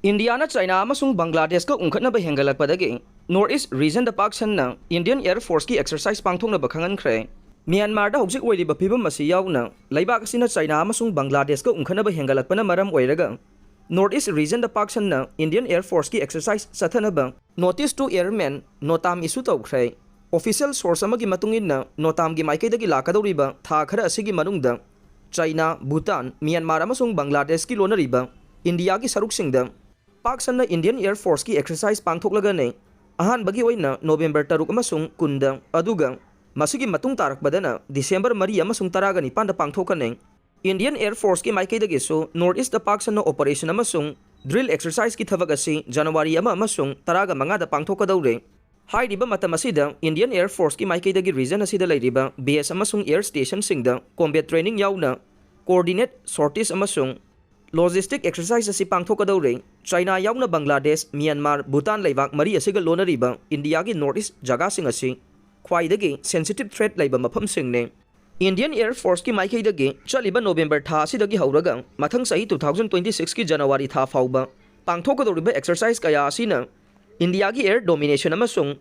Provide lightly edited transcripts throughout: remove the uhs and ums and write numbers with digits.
India na China Amasung Bangladeshka Ungkhatnaba Hengatlakpadagi Northeast region da Pak Sanna Indian Air Force ki exercise Pangthoknaba Khanghankhre Myanmar da hojik oiriba phibam asi yauna laibak asina China Amasung Bangladeshka Ungkhatnaba Hengatlakpana maram oiraga Northeast region da Pak Sanna Indian Air Force ki exercise sathanaba notice to airmen notam issue tawkhre official source amagi matungin notam gi maikaidagi lakadoriba tha khara asigi manungda China Bhutan Myanmar amasung Bangladesh ki lonariba India ki saruksingda Pak Sanna Indian Air Force ki exercise pangthoklagane ahan bagi oina November 3 amasung kunda aduga masigi matung tarakbadana December 3 amasung taragani panda pangthokane Indian Air Force ki maikaidagi so Northeast da Pak Sanna operation amasung drill exercise ki thabak asi January amasung taraga manga da pangthokadaure hairiba matam asida Indian Air Force ki maikaidagi region asida leiriba base amasung air station singda combat training yauna coordinate sorties amasung logistic exercise asi pangthokadaure China yauna Bangladesh Myanmar Bhutan leibak mari asiga lonariba India ki northeast jaga sing asi khwaidagi sensitive threat leiba mafam singne Indian Air Force ki maikaidagi chaliba November tha asidagi hauraga mathang sahi 2026 ki January tha fauba pangthokadoriba exercise kaya asina India ki air domination amasung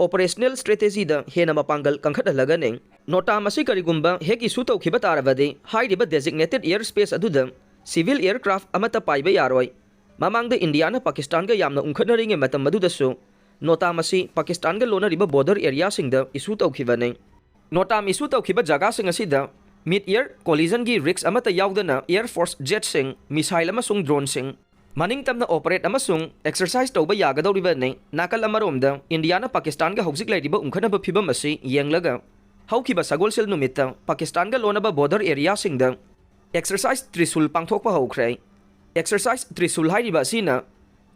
operational strategy da hena mapangal kangkhatlagane nota masi karigumba hek issue tawkhiba tarabade hairiba designated airspace aduda civil aircraft amata paiba yaroi mamang da India na Pakistan ga yamna ungkhatnaringe matam madudasu nota masi Pakistan ga lonariba border area singda issue tawkhibane nota issue tawkhiba jaga sing asida mid air collision gi risks amata yaudana air force jet sing missile amasung drone sing maning tamna operate amasung exercise tawba yagadoriba ne nakal amaromda India na Pakistan ga hojik lairiba ungkhatnaba phibam asi yenglaga haukiba sagolsel numita Pakistan ga lonaba border area singda exercise Trisul pangthokpa hokre exercise Trisul hairiba sina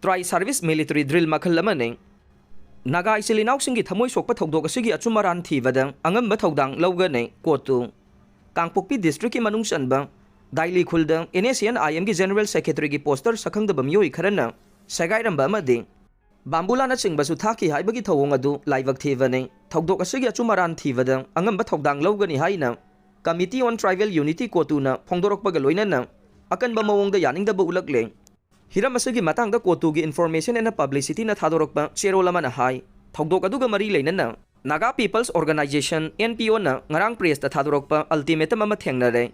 tri service military drill makhal lamane Naga Echil-Inaosingi Thamoi Sokpa Thoudok Asigi Achum-Aran Thibada Angamba Thoudang Lougani COTU Kangpokpi district ki manung sanba Daily Khulda NACN IM ki General Secretary ki poster sakhangdaba miyoi kharana sagairamba amadi Bambulana chingbasu thaki haibagi thawong adu laibak thivane Thoudok asigi Achum-Aran thivada Angamba Thoudang Lougani haina Committee on Tribal Unity COTU na phongdorokpaga loinana akanba mawongda yaningdaba ulakle hiram asigi matangda COTU gi information and publicity na thadorokpa cherolama na hai Thoudok aduga mari leinana Naga People's Organization NPO na ngarang press ta thadorokpa ultimatum ama thengnare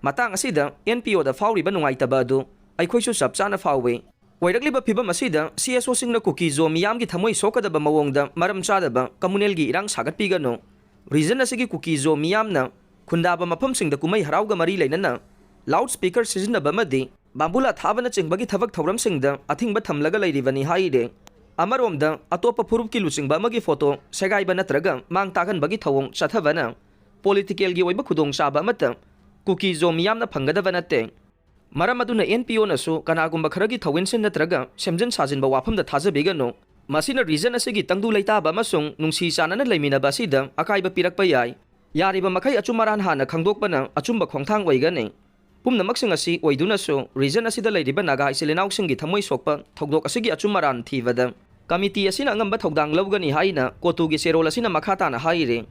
matang asida NPO da fauriba nungaitaba adu aikhoisu sapchana fawe oiragliba phibam asida CSO singna kuki zo miyam gi thamoi sokadaba mawongda maram chadaba communal gi irang sagatpigano reason asigi kuki zo miyam na khundaba mafam singda kumai harauga mari leinana loudspeaker sizinaba madi bambula thabana chingbagi thabak thauram singda athingba thamlaga leiribani haide amaromda atopa phurup ki luchingba magi photo segaiba natraga mang tagan bagi thawong chathabana political gi oiba khudong saba mata kuki zo miyamna phangada banate maram aduna NPO nasu kanagumba kharagi thawinsin natraga semjin sajinba wafamda thajabigano masina reason asigi tangdu leitaba amasung nungsi chanana leiminaba sida akaiba pirakpa yai yariba makai Achum-Aran hana khangdokpana achumba khongthang oigane pumnamak asi oiduna so reason asida leiriba Naga Echil-Inaosingi Thamoi Sokpa Thoudok asigi Achum-Aran thivada committee asina Angamba Thoudang Lougani haina COTU gi serol asina makhata na haire